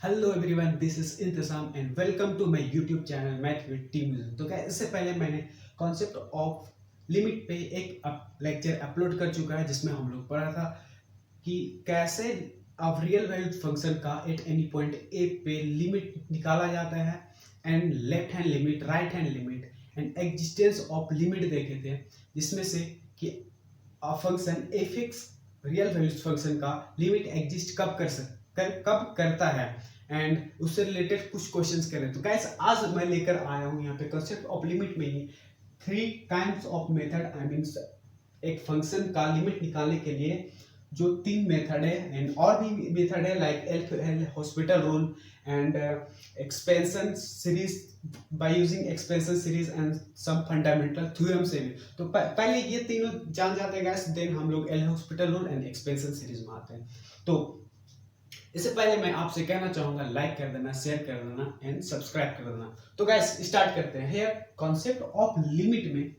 Hello everyone, this is Intezam and welcome to my YouTube channel math with team. तो क्या इससे पहले मैंने कॉन्सेप्ट ऑफ लिमिट पे एक लेक्चर अपलोड कर चुका है जिसमें हम लोग पढ़ा था कि कैसे अब रियल वैल्यूड फंक्शन का एट एनी पॉइंट ए पे लिमिट निकाला जाता है and left hand limit, right hand limit and existence of limit देखे थे, जिसमें से कि function F x real valued function का लिमिट एग्जिस्ट कब करता है एंड उससे रिलेटेड कुछ क्वेश्चंस करें। तो गाइस आज मैं लेकर आया हूं यहाँ पे कंसेप्ट ऑफ लिमिट में ही 3 kinds of method. I mean एक फंक्शन का लिमिट निकालने के लिए जो 3 मेथड है एंड और भी मेथड है like L Hospital rule and expansion series by using expansion series and some fundamental theorem से भी। तो पहले ये तीनों जान जाते हैं गाइस, देन हम लोग L Hospital rule and expansion series में आते हैं। तो इससे पहले मैं आपसे कहना चाहूंगा लाइक कर देना, शेयर कर देना एंड सब्सक्राइब कर देना। तो गाइस स्टार्ट करते हैं। हियर कॉन्सेप्ट ऑफ लिमिट में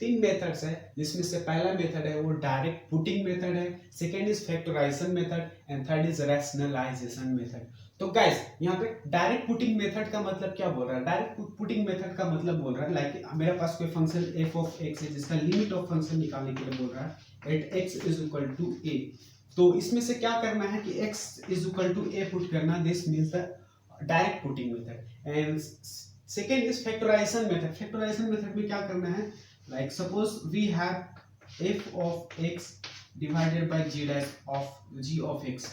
3 मेथड्स है, जिसमें से पहला मेथड है वो डायरेक्ट पुटिंग मेथड है, second is factorisation method and third is rationalisation method. तो गाइस यहाँ पे डायरेक्ट पुटिंग मेथड का मतलब क्या बोल रहा है? डायरेक्ट पुटिंग मेथड का मतलब बोल रहा है लाइक मेरे पास कोई फंक्शन एफ ऑफ एक्स है जिसका लिमिट ऑफ फंक्शन निकालने के लिए बोल रहा है at x is equal to a. तो इसमें से क्या करना है कि x is equal to a put करना, this means the direct putting method. And second is factorisation method. Factorisation method में क्या करना है, like suppose we have f of x divided by g of x।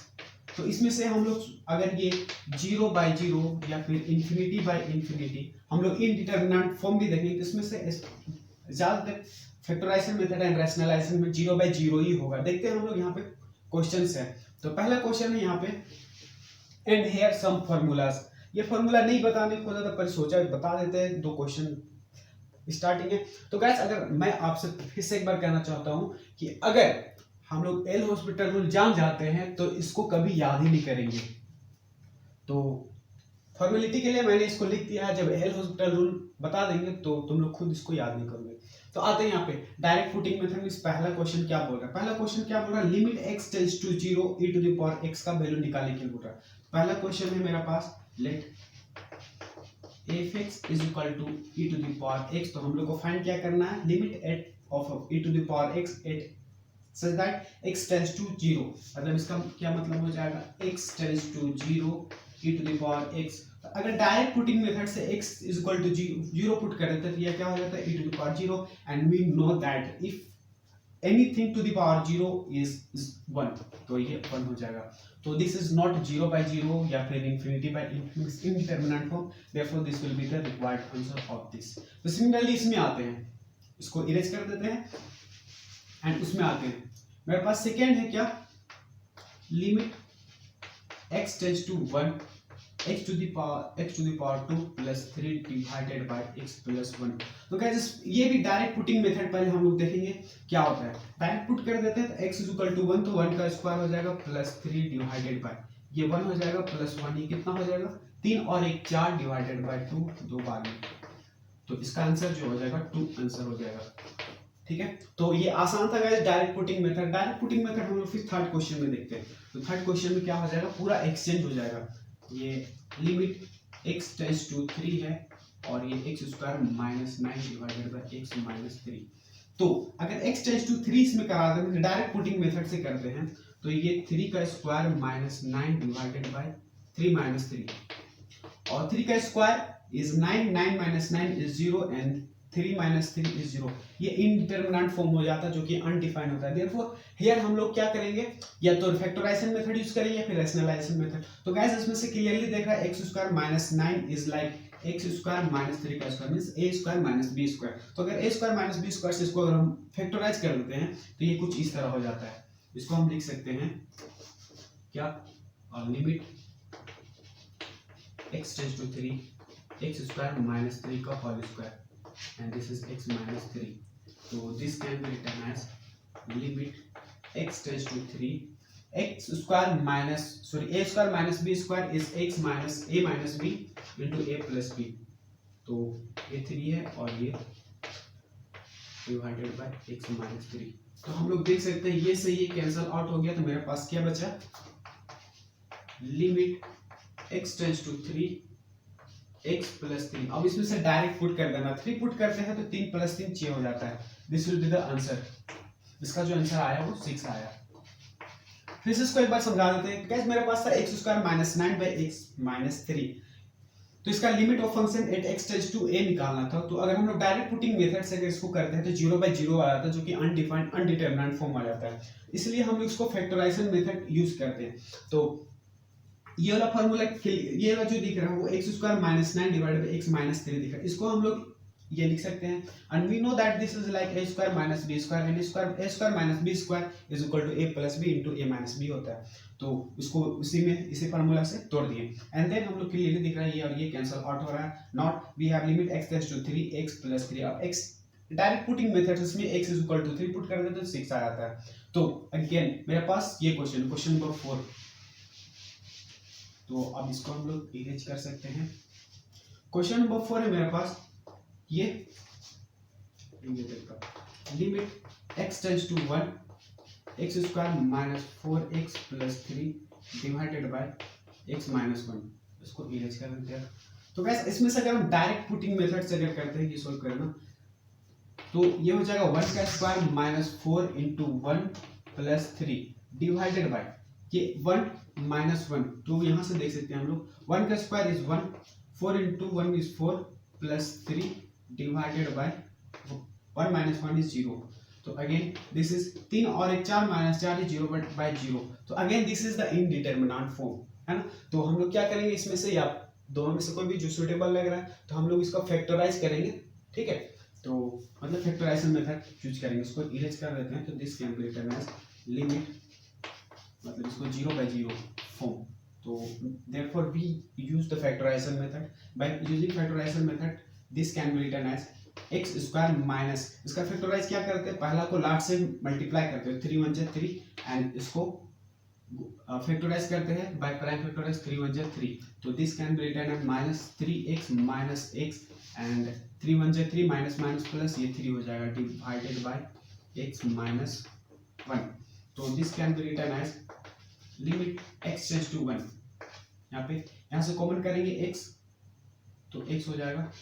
तो इसमें से हम लोग अगर ये 0 बाय 0 या फिर इंफिनिटी बाय इंफिनिटी हम लोग इनडिटरमिनेंट फॉर्म भी देखेंगे, तो इसमें से ज्यादातर फैक्टराइजेशन मेथड एंड रैशनलाइजेशन में 0 बाय 0 ही होगा। देखते हैं हम लोग यहाँ पे क्वेश्चंस है। तो पहला क्वेश्चन है यहाँ पे एंड हियर सम फार्मूलाज। ये फार्मूला नहीं बताने को था पर सोचा बता देते हैं, 2 क्वेश्चन स्टार्टिंग है। तो गाइस अगर मैं आपसे फिर से एक बार कहना चाहता हूं कि अगर हम लोग एल हॉस्पिटल रूल जान जाते हैं तो इसको कभी याद ही नहीं करेंगे। तो फॉर्मेलिटी के लिए मैंने इसको लिख दिया है, जब एल हॉस्पिटल रूल बता देंगे तो तुम लोग खुद इसको याद नहीं करोगे। तो आते हैं यहाँ पे डायरेक्ट पुटिंग मेथड में पहला क्वेश्चन क्या बोल रहा है? पहला क्वेश्चन क्या बोल रहा है? Limit x tends to 0 e to the power x का वैल्यू निकालने के लिए बोल रहा है। पहला क्वेश्चन है मेरे पास let f(x) is equal to e to the power x। तो हम लोग को फाइंड क्या करना है? Limit at of e to the power x at such that x tends to 0। मतलब इसका क्या मतलब हो जाएगा? x tends to 0 e to the power x। अगर डायरेक्ट पुटिंग मेथड से x is equal to 0 put कर देते तो ये क्या हो जाता है? e to the power 0 and we know that if anything to the power 0 is 1, तो ये 1 हो जाएगा। तो दिस इज नॉट 0 बाय 0 या फिर infinity by indeterminate form, therefore this will be the required answer of this. तो similarly इसमें आते हैं, इसको इरेज कर देते हैं एंड उसमें आते हैं। मेरे पास सेकेंड है क्या? Limit x tends to 1 x to the power 2 plus 3 divided by x plus 1। तो गाइस ये भी डायरेक्ट पुटिंग मेथड पहले हम लोग देखेंगे क्या होता है। डायरेक्ट पुट कर देते हैं तो x is equal to 1, तो 1 का स्क्वायर हो जाएगा प्लस 3 डिवाइडेड बाय ये 1 हो जाएगा प्लस 1, ये कितना हो जाएगा? 3 और 1 4 डिवाइडेड बाय 2 2 बार में, तो इसका आंसर जो हो जाएगा 2 आंसर हो जाएगा। ठीक है, तो ये आसान था guys direct putting method. Direct putting method हम लोग फिर थर्ड क्वेश्चन में देखते हैं। तो थर्ड क्वेश्चन में क्या हो जाएगा? पूरा एक्सचेंज हो जाएगा। ये लिमिट x टेंड्स टू 3 है और ये x square minus 9 divided by x minus 3। तो अगर x टेंड्स टू 3 इसमें करा दें तो डायरेक्ट पुटिंग मेथड से करते हैं, तो ये 3 का square minus 9 divided bye 3 minus 3 और 3 का square is 9, 9 minus 9 is 0 and 3 minus 3 is 0। ये इनडिटरमिनेंट फॉर्म हो जाता है जो कि अनडिफाइंड होता है। देयरफॉर हियर हम लोग क्या करेंगे? या तो फैक्टराइजेशन मेथड यूज करेंगे या फिर रैशनलाइजेशन मेथड। तो गाइस इसमें से क्लियरली देख रहा है x square minus 9 is like x square minus 3 का square means a square minus b square. तो अगर a square minus b square से इसको अगर हम फैक्टराइज कर देते हैं तो ये कुछ इस तरह हो जाता है। इसको हम लिख सकते हैं क्या? Limit x tends to 3 x square minus 3 का whole square and this is x minus 3, so this can be written as limit x tends to 3 x square minus a square minus b square is x minus a minus b into a plus b। तो ये 3 है और ये divided by x minus 3। तो हम लोग देख सकते हैं ये से ये कैंसल आउट हो गया, तो मेरे पास क्या बचा? Limit x tends to 3 x plus 3। अब इसमें से डायरेक्ट पुट कर देना, 3 पुट करते हैं तो 3 प्लस 3 6 हो जाता है। This will be the answer. इसका जो आंसर आया वो 6 आया। फिर से इसको एक बार समझा देते हैं। गाइस मेरे पास था x square minus 9 by x minus 3, तो इसका limit of function at x tends to a निकालना था। तो अगर हम लोग डायरेक्ट पुटिंग मेथड से अगर इसको करते हैं तो 0 बाई 0 आ जाता है, जो कि अनडिफाइंड अनडिटरमिनेंट फॉर्म आ जाता है। इसलिए हम लोग इसको फैक्टराइजेशन मेथड यूज करते हैं। तो ये वाला फार्मूला, ये वाला जो दिख रहा है वो x square minus 9 divided by x minus 3 दिख रहा है। इसको हम लोग ये लिख सकते हैं, and we know that this is like a square minus b square, and a square minus b square is equal to a plus b into a minus b होता है। तो इसको उसी में इसी फार्मूला से तोड़ दिए, एंड देन हम लोग क्लियरली दिख रहा है ये और ये कैंसिल आउट हो रहा है। Not we have limit x tends to 3 x plus 3। अब x डायरेक्ट पुटिंग मेथड इसमें x is equal to 3 put कर देते तो 6 आ जाता है। तो अगेन मेरे पास ये क्वेश्चन नंबर 4, तो अब इसको हम लोग इरेज कर सकते हैं। क्वेश्चन नंबर 4 है मेरे पास ये limit x tends to 1 x square minus 4x plus 3 divided by x minus 1। इसको इरेज कर देते हैं। तो गाइस इसमें से अगर हम डायरेक्ट पुटिंग मेथड से अगर करते हैं ये सॉल्व करना, तो ये हो जाएगा 1 का square minus 4 into 1 plus 3 divided bye ये 1 माइनस 1। तो यहाँ से देख सकते हैं हम लोग 1 का square is 1, 4 into 1 is 4 plus 3 divided bye 1 minus 1 is 0। तो अगेन दिस इज 3 और 1 4 माइनस 4 इज 0 बाय 0। तो again this is the indeterminate form, है ना। तो हम लोग क्या करेंगे इसमें से, या दोनों में से कोई भी जो सुटेबल लग रहा है तो हम लोग इसका फैक्टराइज करेंगे, ठीक है। तो मतलब फैक्टराइजेशन मेथड यूज करेंगे। इसको इरेज कर देते हैं। तो this can be written as limit, मतलब इसको 0 बाय 0 फॉर्म। तो therefore we use the factorization method. By using factorization method this can be written as x square minus, इसका फैक्टराइज क्या करते हैं, पहला को लास्ट से मल्टीप्लाई करते हैं 3 1 जा 3, एंड इसको फैक्टराइज करते हैं बाय प्राइम फैक्टराइज 3 1 जा 3। तो this can be written as minus 3x minus x, and 3 1 जा 3 माइनस माइनस प्लस ये 3 हो जाएगा डिवाइडेड बाय x माइनस 1। तो this can be written as limit x tends to 1। यहाँ से कॉमन करेंगे x, तो x हो जाएगा,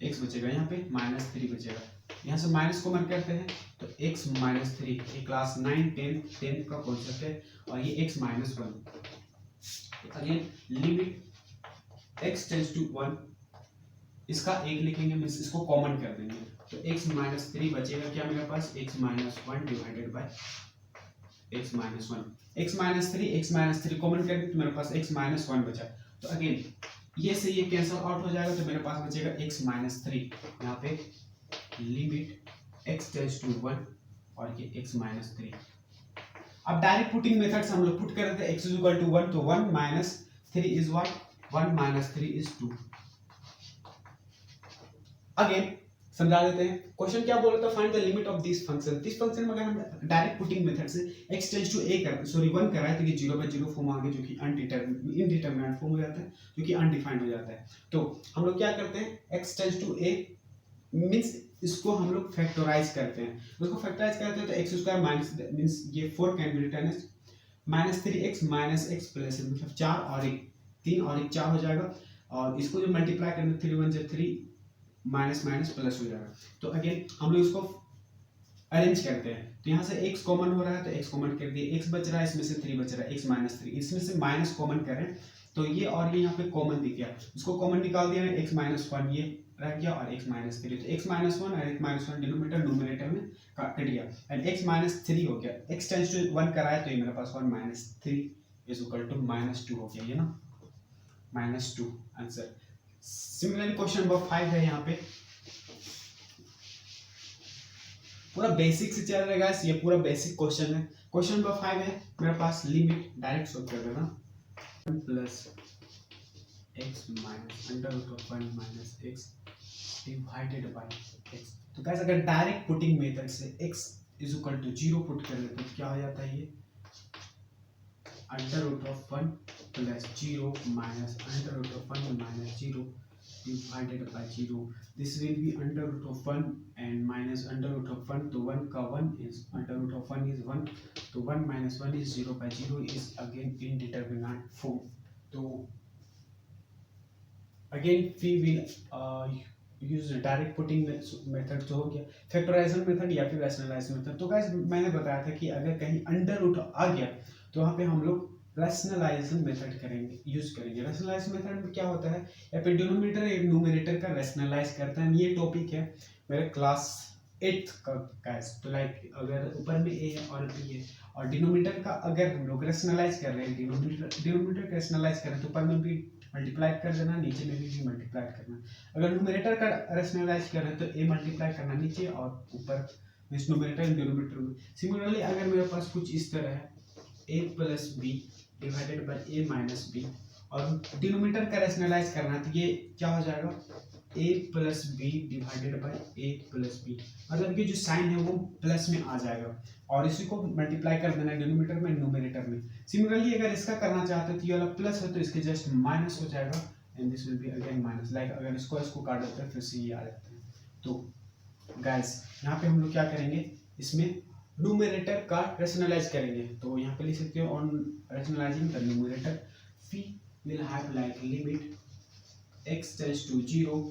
x बचेगा यहाँ पे माइनस 3 बचेगा। यहाँ से माइनस कॉमन करते हैं तो x माइनस 3, ये क्लास 9 10 का कॉन्सेप्ट है, और ये x minus 1। Again limit x tends to 1, इसका एक लिखेंगे, मीन्स इसको कॉमन कर देंगे। तो x माइनस 3 बचेगा क्या मेरे पास, x minus 1 divided by x minus 1। x minus 3 common करेंगे तो मेरे पास x माइनस 1 बचा। तो अगेन ये से ये कैंसिल आउट हो जाएगा, तो मेरे पास बचेगा x माइनस 3। यहाँ पे लिमिट x टेंड्स टू 1 और ये x माइनस 3। अब डायरेक्ट पुटिंग मेथड से हम लोग पुट कर देते हैं x इज इक्वल टू 1, तो 1 minus 3 is what, 1 minus 3 is 2। Again समझा देते हैं। क्वेश्चन क्या बोल रहा था, find the limit of this function. This function में अगर हम डायरेक्ट पुटिंग मेथड से x टेंड्स टू a कर, सॉरी 1 कराए तो ये 0 बाय 0 फॉर्म आ गया, जो कि इनडिटरमिनेंट फॉर्म हो जाता है, जो कि अनडिफाइंड हो जाता है। तो हम लोग क्या करते हैं, x tends to a means इसको हम लोग फैक्टराइज करते हैं। उसको फैक्टराइज करते हैं तो x स्क्वायर माइनस मींस ये 4 can be written as minus 3x minus x plus, मतलब 4 और 1 3 और 1 4 हो जाएगा, और इसको जो मल्टीप्लाई करना 3 1 जा 3 माइनस माइनस प्लस हो जाएगा। तो अगेन हम लोग इसको अरेंज करते हैं। तो यहाँ से x कॉमन हो रहा है तो x कॉमन कर दिए, x बच रहा है, इसमें से 3 बच रहा है, x माइनस 3, इसमें से माइनस कॉमन करें तो ये और ये यहाँ पे कॉमन दिख गया, इसको कॉमन निकाल दिया है, x माइनस 1 ये रह गया और x माइनस 3। तो x माइनस 1 और x माइनस 1 डिनोमिनेटर नोमिनेटर में कट गया, एंड x माइनस 3 हो गया। x टेंड्स टू 1 कराया तो ये मेरे पास 1 minus 3 is equal to minus 2 हो गया, ये ना minus 2 answer. Similarly question number 5 है, यहाँ पे पूरा बेसिक से चल रहेगा, ये पूरा बेसिक क्वेश्चन है। क्वेश्चन नंबर 5 है मेरे पास, लिमिट डायरेक्ट सॉल्व कर देना, 1 plus x minus under root of 1 minus x divided by x। तो गाइस अगर डायरेक्ट पुटिंग मेथड से x is equal to 0 put कर देते तो क्या हो जाता है, ये under root of 1 plus 0 minus under root of 1 minus 0 divided by 0. This will be under root of 1 and minus under root of 1. तो 1 का 1 is under root of 1 is 1. तो 1 minus 1 is 0 by 0 is again indeterminate form. तो again we will use direct putting method जो हो गया, factorisation method या फिर rationalisation method. तो गाइस मैंने बताया था कि अगर कहीं अंडर रूट आ गया तो वहाँ पे हम लोग रैशनलाइजेशन मेथड करेंगे, यूज करेंगे। रैशनलाइजेशन मेथड में क्या होता है, या फिर डिनोमिनेटर या न्यूमरेटर का रैशनलाइज करता है। ये टॉपिक है मेरे क्लास 8th का गाइस। तो लाइक अगर ऊपर में ए है और बी है और डिनोमिनेटर का अगर हम लोग रैशनलाइज कर रहे हैं, डिनोमिनेटर का रैशनलाइज कर रहे हैं तो ऊपर में भी मल्टीप्लाई कर देना, नीचे में भी मल्टीप्लाई करना। अगर न्यूमरेटर का रैशनलाइज कर रहे हैं तो ए मल्टीप्लाई करना नीचे और ऊपर, मींस न्यूमरेटर एंड डिनोमिनेटर में। सिमिलरली अगर मेरे पास कुछ इस तरह है, a plus b divided by a minus b, और डिनोमिनेटर का रैशनलाइज करना है तो ये क्या हो जाएगा, a plus b divided by a plus b. मतलब कि जो साइन है वो प्लस में आ जाएगा और इसी को मल्टीप्लाई कर देना डिनोमिनेटर में न्यूमरेटर में। सिमिलरली अगर इसका करना चाहते हो तो ये वाला प्लस है तो इसके जस्ट माइनस हो जाएगा and this will be again minus. Like अगर इसको काट देते हैं फिर से ये आ जाता है। तो गाइस यहाँ पे हम लोग क्या करेंगे, इसमें न्यूमरेटर का रैशनलाइज करेंगे। तो यहाँ पे लिख सकते हो on rationalising the numerator we will have like limit x tends to 0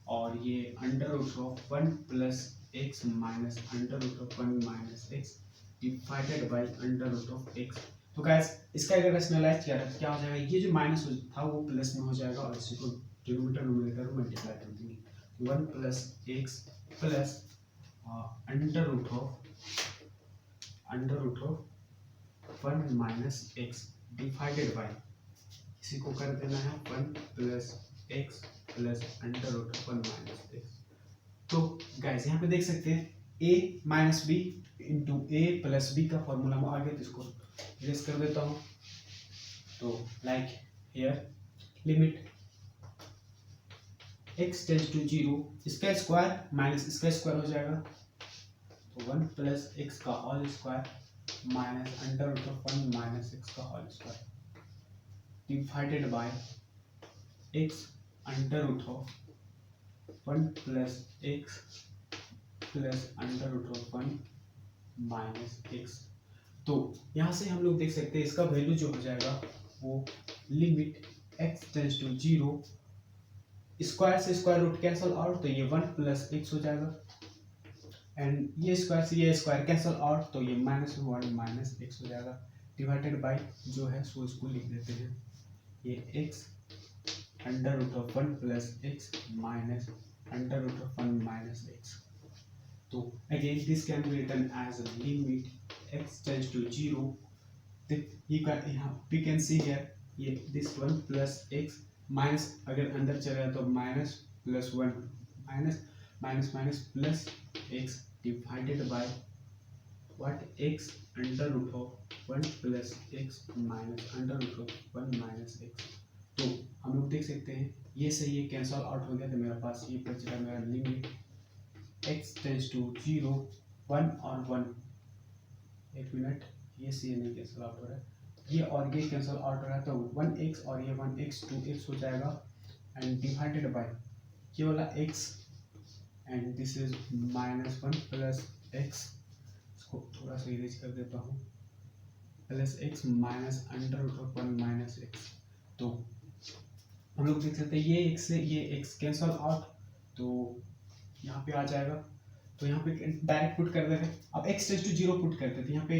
और ये under root of 1 plus x minus under root of 1 minus x divided by under root of x. तो गाइस इसका अगर रैशनलाइज किया तो क्या हो जाएगा, ये जो माइनस था वो प्लस में हो जाएगा और इसी को डिनोमिनेटर न्यूमरेटर में मल्टीप्लाई कर देंगे। 1 plus x plus under root of 1 minus x divided by, इसी को कर देना है 1 plus x plus under root of 1 minus x. तो गाइस यहाँ पे देख सकते हैं a minus b into a plus b का फॉर्मूला में आ गया, तो इसको इरेज कर देता हूँ। तो like here limit x tends to 0, इसका स्क्वायर माइनस इसका स्क्वायर हो जाएगा, तो 1 प्लस एक्स का whole square minus under root of 1 minus x का whole square divided by x under root of 1 plus x plus under root of 1 minus x. तो यहाँ से हम लोग देख सकते हैं इसका वैल्यू जो हो जाएगा वो limit x tends to 0, square से स्क्वायर रूट कैंसल आउट तो ये 1 प्लस एक्स हो जाएगा एंड ये स्क्वायर से ये स्क्वायर कैंसल आउट तो ये माइनस 1 माइनस एक्स हो जाएगा डिवाइडेड बाय जो है सो इसको लिख देते हैं ये x under root of 1 plus x minus under root of 1 minus x. तो again this can be written as a limit x tends to 0, we can see here ये this 1 प्लस एक्स माइनस अगर अंदर चला तो minus plus 1 minus minus minus plus x divided by what x under root of 1 plus x minus under root of 1 minus x. तो हम लोग देख सकते हैं ये से ये कैंसल आउट हो गया तो मेरे पास ये बच रहा है मेरा लिमिट x टेंड्स टू 0 1 और 1, एक मिनट, ये से ये नहीं कैंसल आउट हो रहा है, ये और ये कैंसल आउट हो रहा है तो 1x और ये 1x 2x हो जाएगा एंड डिवाइडेड बाय ये वाला x and this is minus 1 plus x, इसको थोड़ा सा इरेज कर देता हूँ, plus x minus under root of 1 minus x. तो हम लोग देख सकते हैं ये x से ये x कैंसल आउट तो यहाँ पे आ जाएगा, तो यहाँ पे डायरेक्ट पुट कर देते हैं। अब x टेंड्स टू 0 पुट करते थे, यहाँ पे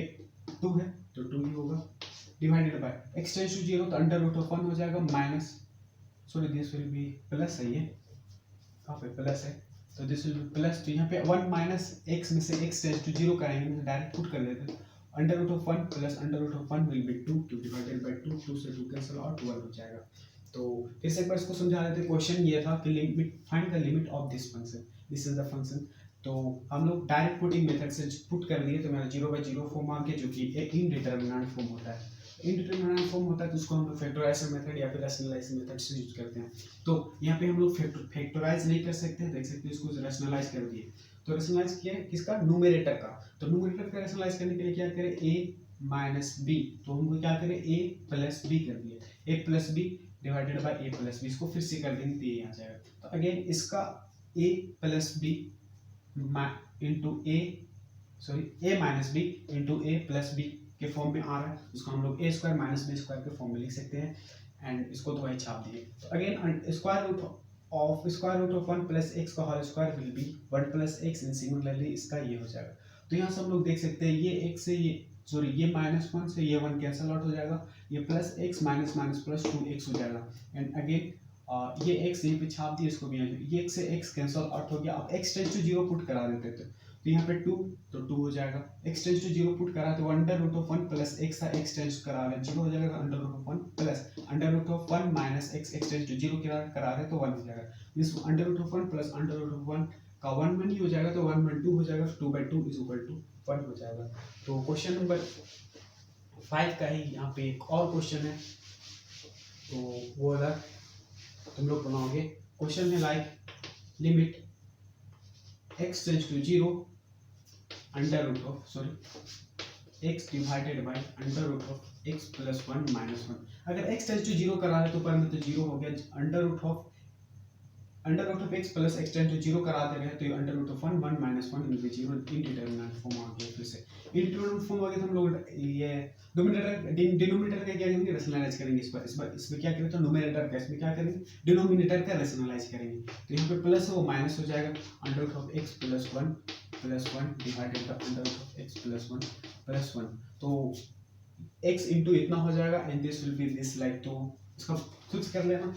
2 है तो 2 ही होगा divided by x tends to 0 तो अंडर रूट ऑफ 1 हो जाएगा minus, sorry this will be plus है, ये कहाँ पे प्लस है तो दिस विल बी प्लस, तो यहाँ पे 1 माइनस x में से x टेंड्स टू 0 करेंगे डायरेक्ट पुट कर देते हैं, under root of 1 plus under root of 1 will be 2 divided by 2, 2 से 2 कैंसिल आउट 1 हो जाएगा। तो फिर से एक बार इसको समझा देते हैं। क्वेश्चन ये था कि limit find the limit of this function, this is the function. तो हम लोग डायरेक्ट पुटिंग मेथड से पुट कर दिए तो मेरा 0/0 फॉर्म आ गया जो कि एक इनडिटरमिनेंट फॉर्म होता है। इनडिटरमिनेंट फॉर्म होता है तो उसको हम लोग फैक्टराइजेशन मेथड या फिर रैशनलाइजेशन मेथड से यूज करते हैं। तो यहाँ पे हम लोग फैक्टराइज नहीं कर सकते, देख सकते हैं इसको रैशनलाइज कर दिए। तो रैशनलाइज किया किसका, न्यूमरेटर का। तो न्यूमरेटर का रैशनलाइज करने के लिए क्या करें, a माइनस बी, तो हमको क्या करें a प्लस बी कर दिया, a plus b divided by a plus b, इसको फिर से कर देंगे तो ये आ जाएगा। तो अगेन इसका a plus b into a, sorry a minus b into a plus b के फॉर्म में आ रहा है, उसको हम लोग a square minus b square के फॉर्म में लिख सकते हैं एंड इसको तो वही छाप दिए। तो again square root of 1 plus x का whole square will be 1 plus x and similarly इसका ये हो जाएगा। तो यहाँ से हम लोग देख सकते हैं ये x से ये सॉरी ये -1 से ये 1 कैंसिल आउट हो जाएगा, ये plus x minus minus plus 2x हो जाएगा एंड अगेन ये x यहीं पे छाप दिए, इसको भी ये x से x कैंसिल आउट हो गया। अब x टेंस टू 0 पुट करा देते थे तो यहाँ पे 2 तो 2 हो जाएगा, x टेंस टू 0 पुट करा तो under root of 1 plus x था, x टेंस करा रहे 0 हो जाएगा, under root of 1 plus under root of 1 minus x, x tends to 0 करा रहे तो 1 हो जाएगा, means under root of 1 plus under root of 1 का 1 1 ही हो जाएगा तो 1 1 2 हो जाएगा, 2/2 इज इक्वल टू 1 हो जाएगा। तो क्वेश्चन नंबर 5 का ही यहाँ पे एक और क्वेश्चन है, तो वो अगर तुम लोग बनाओगे क्वेश्चन में like limit x tends to 0 under root of sorry x divided by under root of x plus 1 minus 1। अगर x टेंस टू 0 करा है तो ऊपर में तो 0 हो गया, under root of x plus x tends to 0 करा दे रहे हैं तो ये under root of 1 1 minus 1 will be 0, indeterminate form आ गया। फिर से इनडिटरमिनेट फॉर्म आ गया तो हम लोग ये डिनोमिनेटर का क्या करेंगे, रेशनलाइज करेंगे। इसमें क्या करेंगे तो न्यूमरेटर का, इसमें क्या करेंगे डिनोमिनेटर का रेशनलाइज करेंगे। तो यहाँ पे प्लस है वो माइनस हो जाएगा, under root of x plus 1 divided by under root of x plus 1 plus 1। तो x इंटू इतना हो जाएगा and this will be this like, तो इसका खुद कर लेना।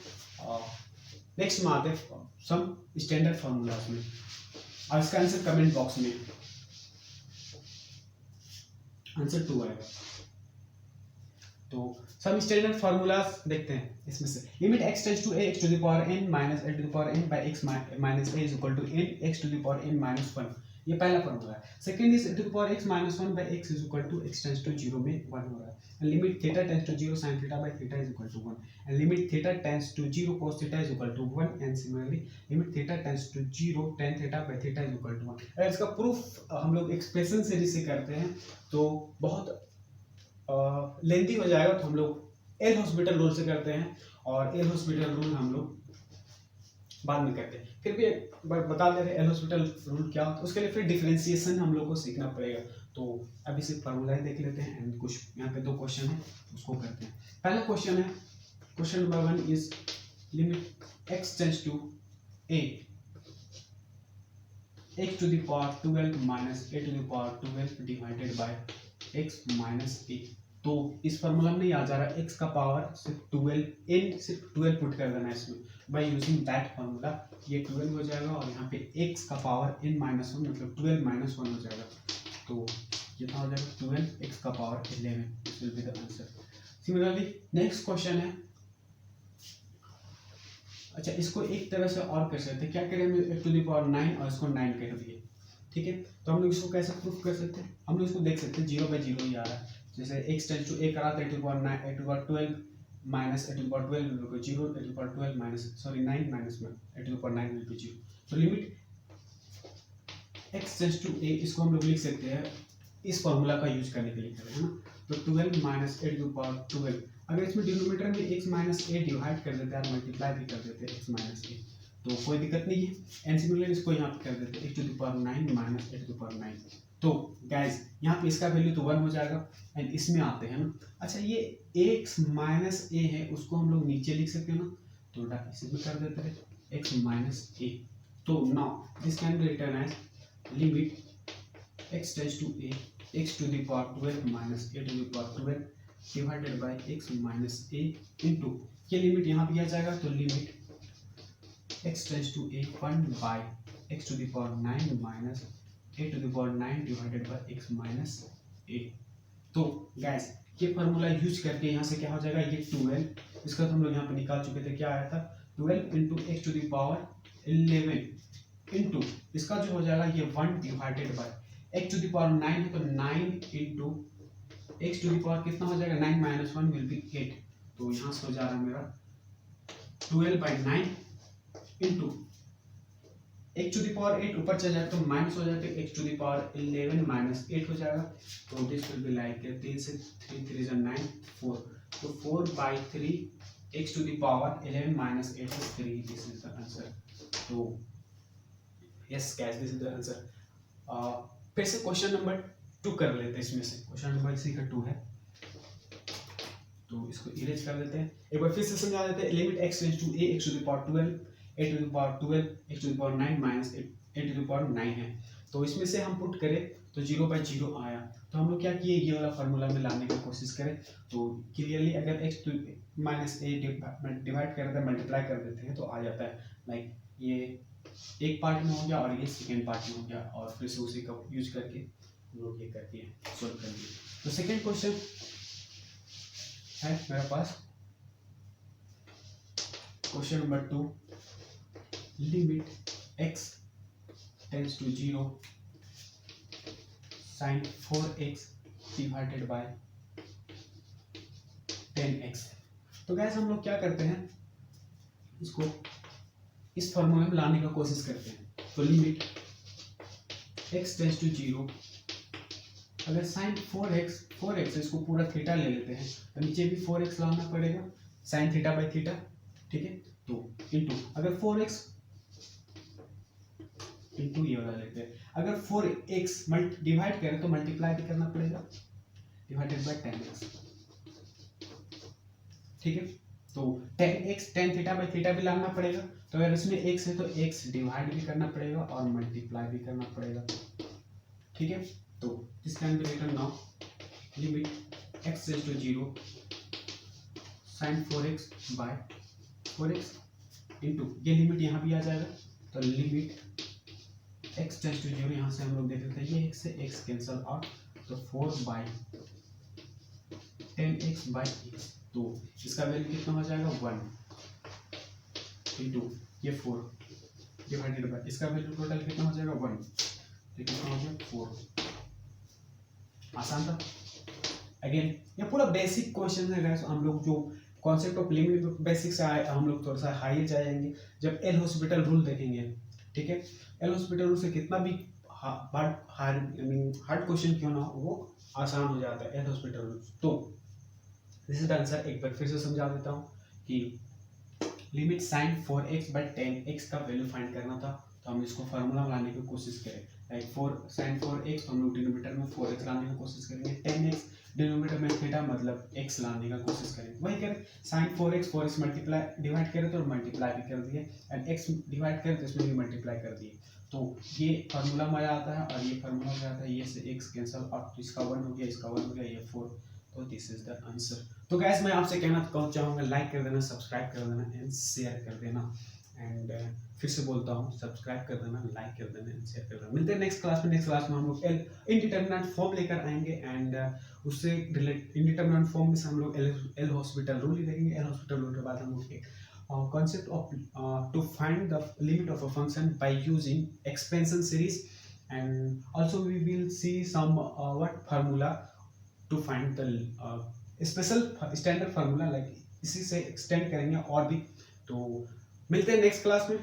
नेक्स्ट में आते हैं सम स्टैंडर्ड फार्मूलाज में और इसका आंसर कमेंट बॉक्स में आंसर 2 आएगा। तो सम स्टैंडर्ड फार्मूलाज देखते हैं इसमें से। Limit x tends to a x to the power n minus a to the power n by x minus a is equal to n x to the power n minus 1, ये पहला formula है। Second is a to the power x minus 1 by x is equal to x tends to 0 में 1 हो रहा है and limit theta tends to 0 sin theta by theta is equal to 1 and limit theta tends to 0 cos theta is equal to 1 and similarly limit theta tends to 0 tan theta by theta is equal to 1। अगर इसका proof हम लोग expression से जिसे करते हैं तो बहुत लेंथी हो जाएगा, तो हम लोग एल हॉस्पिटल रूल से करते हैं और एल हॉस्पिटल रूल हम लोग बाद में करते हैं। फिर भी बता दे रहे एल हॉस्पिटल रूल क्या होता है, उसके लिए फिर डिफरेंशिएशन हम लोग को सीखना पड़ेगा। तो अभी सिर्फ फार्मूला ही देख लेते हैं एंड कुछ यहाँ पे 2 क्वेश्चन है उसको करते हैं। पहला क्वेश्चन है, question number 1 is limit x tends to a x to the power 12 minus a to the power 12 divided by x minus a। तो इस फार्मूला में नहीं आ जा रहा, x का पावर सिर्फ 12 n सिर्फ 12 पुट कर देना है इसमें बाय यूजिंग दैट फार्मूला, ये 12 हो जाएगा और यहाँ पे x का पावर n माइनस 1 मतलब 12 माइनस 1 हो जाएगा। तो कितना हो जाएगा 12 x का power 11, this will be the answer. Similarly next question है, अच्छा इसको एक तरह से और कर सकते हैं, क्या करें हम टू द पावर 9 और इसको 9 कर दिए, ठीक है। तो हम लोग इसको कैसे प्रूफ कर सकते हैं, हम लोग इसको देख सकते हैं 0/0 ही आ रहा है। जैसे x टेंस टू a करा तो a to the power 12 minus a to the power 12 will be 0, a to the power 12 minus sorry 9 minus a to the power 9 will be 0। तो limit x tends to a इसको हम लोग लिख सकते हैं इस फार्मूला का यूज करने के लिए करें, है ना। तो 12 minus a to the power 12, अगर इसमें डिनोमिनेटर में x माइनस a डिवाइड कर देते हैं, मल्टीप्लाई भी कर देते हैं x माइनस a, तो कोई दिक्कत नहीं है। एंड सिमिलरली इसको यहाँ पे कर देते हैं x to the power 9 minus a to the power 9। तो गाइस यहाँ पे इसका वैल्यू तो 1 हो जाएगा एंड इसमें आते हैं ना, अच्छा ये x माइनस a है उसको हम लोग नीचे लिख सकते हैं ना, तो इसे भी कर देते हैं x माइनस a। तो now this can be written as limit x tends to a x to the power 12 minus a to the power 12 divided by x minus a into, ये लिमिट यहाँ पे आ जाएगा तो limit x tends to a 1 by x to the power 9 minus a to the power 9 divided by x minus a। तो guys ये formula use करके यहाँ से क्या हो जाएगा, ये 12 इसका तो हम लोग यहाँ पे निकाल चुके थे, क्या आया था 12 into x to the power 11 into इसका जो हो जाएगा ये 1 divided by x to the power 9 है तो 9 into x to the power कितना हो जाएगा 9 माइनस 1 विल बी 8। तो यहाँ से हो जा रहा है मेरा 12/9 into x to the power 8 ऊपर चल जाए तो माइनस हो जाएगा, x to the power 11 minus 8 हो जाएगा। तो दिस विल बी लाइक 3 से 3 3 9 4, तो 4/3 x to the power 11 minus 8 is 3, this is the answer. तो yes guys this is the answer. फिर से क्वेश्चन नंबर 2 कर लेते हैं इसमें से, क्वेश्चन नंबर इसी का 2 है, तो इसको इरेज कर देते हैं। एक बार फिर से समझा देते हैं, limit x tends to a x to the power 12 a to the power 12 x to the power 9 minus a to the power 9 है। तो इसमें से हम पुट करें तो 0/0 आया, तो हम लोग क्या किए, ये वाला फार्मूला में लाने की कोशिश करें। तो क्लियरली अगर x two minus a divide कर देते हैं, मल्टीप्लाई कर देते हैं तो आ जाता है। लाइक ये एक पार्ट में हो गया और ये सेकेंड पार्ट में हो गया, और फिर से उसी का यूज करके हम लोग ये करके सोल्व कर दिए। तो सेकेंड क्वेश्चन है मेरे पास, question number 2, limit x tends to 0 sin 4x divided by 10x। तो गैस हम लोग क्या करते हैं, इसको इस फॉर्मूले में लाने का कोशिश करते हैं। तो लिमिट x टेंड्स टू 0, अगर sin 4x इसको पूरा थीटा ले लेते हैं तो नीचे भी 4x लाना पड़ेगा, sin थीटा बाई थीटा, ठीक है। तो इनटू अगर 4x इनटू ये वाला लेते हैं, अगर 4x डिवाइड करें तो मल्टीप्लाई भी करना पड़ेगा, डिवाइडेड बाय 10x, ठीक है। तो 10x tan theta by theta भी लाना पड़ेगा, तो अगर इसमें x है तो x डिवाइड भी करना पड़ेगा और मल्टीप्लाई भी करना पड़ेगा, ठीक है। तो this can be written now, limit x tends to 0 sin 4x by 4x into ये लिमिट यहाँ भी आ जाएगा, तो लिमिट x टेंड्स टू 0, यहाँ से हम लोग देख लेते हैं ये x से x कैंसल आउट, तो 4/10x बाई x, तो इसका वैल्यू कितना हो जाएगा 1 इनटू ये 4 डिवाइडेड बाय इसका वैल्यू टोटल कितना हो जाएगा 1, तो कितना हो जाएगा 4। आसान था। अगेन ये पूरा बेसिक क्वेश्चन है गाइस, हम लोग जो कॉन्सेप्ट ऑफ लिमिट बेसिक से आए, हम लोग थोड़ा सा हाई जाएंगे जब एल हॉस्पिटल रूल देखेंगे, ठीक है। एल हॉस्पिटल रूल से कितना भी हार्ड क्वेश्चन क्यों ना हो वो आसान हो जाता है एल हॉस्पिटल रूल। तो दिस इज द आंसर। एक बार फिर से समझा देता हूँ कि limit sin 4x by 10x का वैल्यू फाइंड करना था, तो हम इसको फार्मूला लाने की कोशिश करें। लाइक 4 sin 4x, हम लोग डिनोमिनेटर में 4x लाने की कोशिश करेंगे, 10x डिनोमिनेटर में थीटा मतलब x लाने का कोशिश करेंगे। वही करें, sin 4x मल्टीप्लाई डिवाइड करें तो मल्टीप्लाई भी कर दिए, एंड x डिवाइड करें तो इसमें भी मल्टीप्लाई कर दिए। तो ये फार्मूला में आता है और ये फार्मूला में आता है, ये से x कैंसल आउट, तो इसका 1 हो गया, इसका 1 हो गया, ये 4, तो दिस इज द आंसर। तो गैस मैं आपसे कहना चाहूँगा, लाइक कर देना, सब्सक्राइब कर देना एंड शेयर कर देना। एंड फिर से बोलता हूँ, सब्सक्राइब कर देना, लाइक कर देना एंड शेयर कर देना। मिलते हैं नेक्स्ट क्लास में। नेक्स्ट क्लास में हम लोग इनडिटरमिनेट फॉर्म लेकर आएंगे, एंड उससे इनडिटरमिनेट फॉर्म में से हम लोग एल हॉस्पिटल रूल ही देखेंगे। एल हॉस्पिटल रूल के बाद हम लोग एक concept of to find the limit of a function by using expansion series, and also we will see some what formula to find the special standard formula, like इसी से extend करेंगे और भी। तो मिलते हैं नेक्स्ट क्लास में।